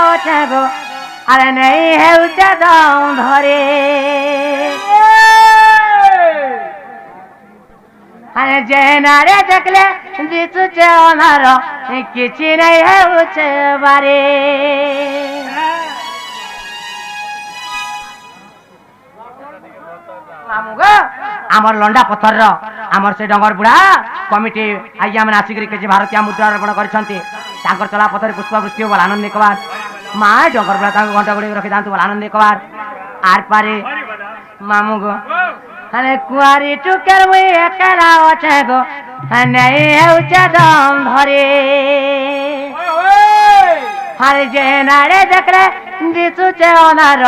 ओछे गो अरे नहीं है उचे दम धरे अरे जेनारे देखले दिसुचे अनार किछि नहीं है उचे बारे आमर लंडा पत्थर आमर से डंगर बुढ़ा कमिटी आज आम आसिक भारतीय मुद्रा अर्पण कर चला पथर पुष्पवृष्टि बल आनंद कबार माँ डंगर बुढ़ा घंटा गुड़ी रखी था बल आनंद कबार आर पारे मामू गो अरे कुआरी टुकर मुई एकला ओछे गो नहीं उचे दम धरे हरे जेनारे देखले दिसुचे अनार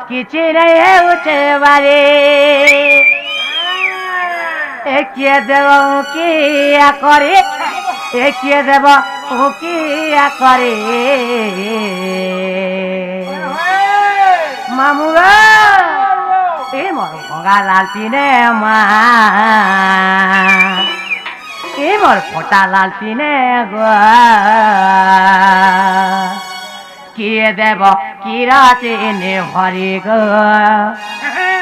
किछि नहीं है उचे बारे किए देव किया करे किए देव किया करे मामू मोर भंगा लालती ने माँ मोर फोटा लालती ने गो किए देव किराती ने भरी गो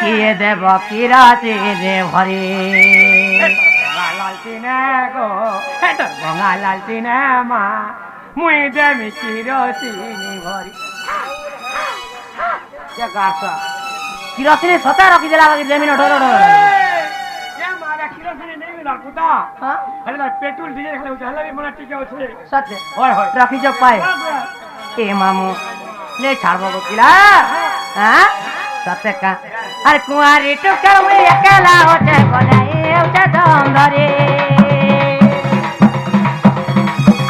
किए देव किराती ने भरी लालती ने गो भंगा लालती ने माँ मुई देवी किरोती भरी क्या गाता किरोसिनी सता रखी देला जमीन ढोर ढोर ये मारा किरोसिनी नहीं मिला कुता हां अरे पेट्रोल डीजल खाले होते हला भी मना टिके होते सत्य होय होय रखी जो पाए ए मामू ले छाड़बो गोकिला हां सत्य का अरे कुंवारी टुकर में अकेला होते बोले उठे दम धरे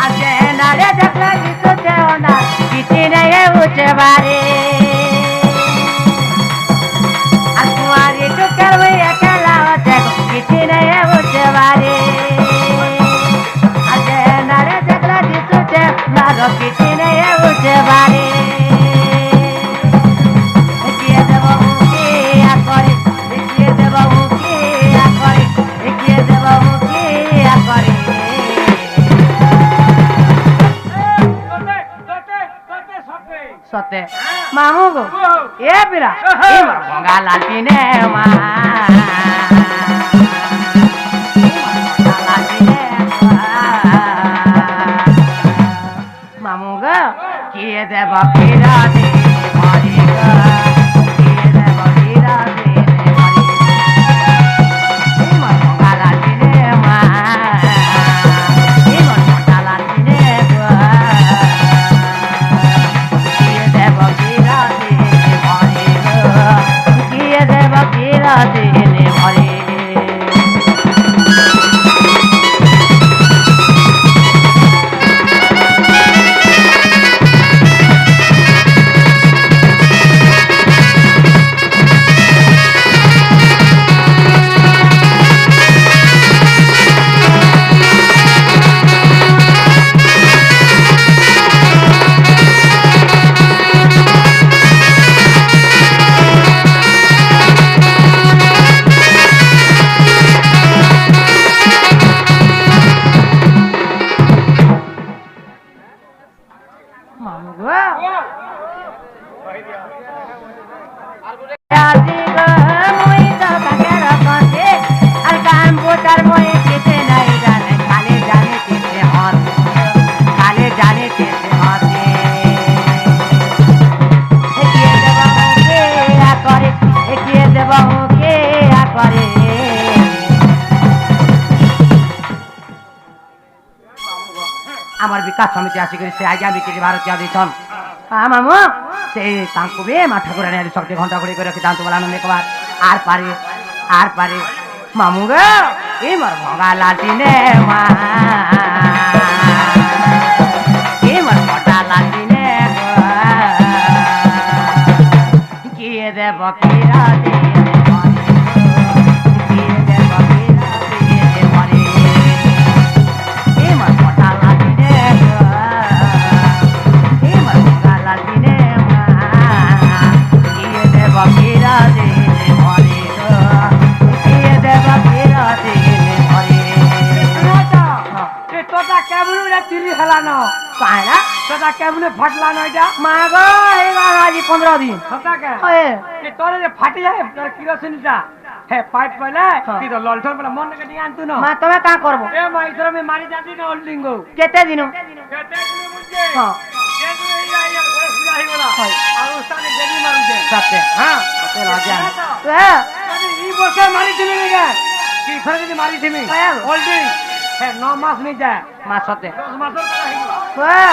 अजे नारे देखला जिसते होना किछि नहीं उचे बारे कुंवारी टुकर में अकेला होते किछि नहीं उचे बारे अजे नारे देखला जिसते नारो किछि नहीं उचे बारे किए देव किया करे किए देव किया करे किए देव किया करे सते मामू गो ए बिरा ए मर भंगा लालती ने माँ मामू गो किए देव किरा दे भरी गो किए देव किरा दे भरी ए मर भंगा लालती ने माँ ए मर भंगा लालती ने गो किए देव किरा दे भरी गो किए देव किरा दे भरी विकास समिति आसिक से आज्ञा बिक्री भारतीय देशन हाँ मामू से भी माँ ठाकुरानी आदि शक्ति घंटा घड़ी रखी था बोलाने एक बार आर पारे मामू गो ये मोर भंगा लालती ने माँ ये मोर फोटा लालती ने किए देव किरा दे এটা কেমনে ফাটলা না এটা মা গো এই আজি 15 দিন সতা কে ওয়ে এ তোরে যে ফাটি যায় তোর কিরোসিনটা হে পাইপ পয়লে তুই তো ললঠন বলে মন কে দিয়ে আনতু না মা তুমি কা করব এ মা ইতর আমি মারি যাতি না হোল্ডিং গো কেতে দিন কেতে দিন বুঝছে হ্যাঁ যে তুই এই আইয়া ঘরে পূজা হই গলা আর ওস্তানে দেবী মারুছে সত্যি হ্যাঁ সত্যি রাজা এই বছর মারি দিলি রে কি ফের যদি মারি দিমি হোল্ডিং হে 9 মাস নি যায় মা সত্যি 10 মাসের কথা হই ওয়ে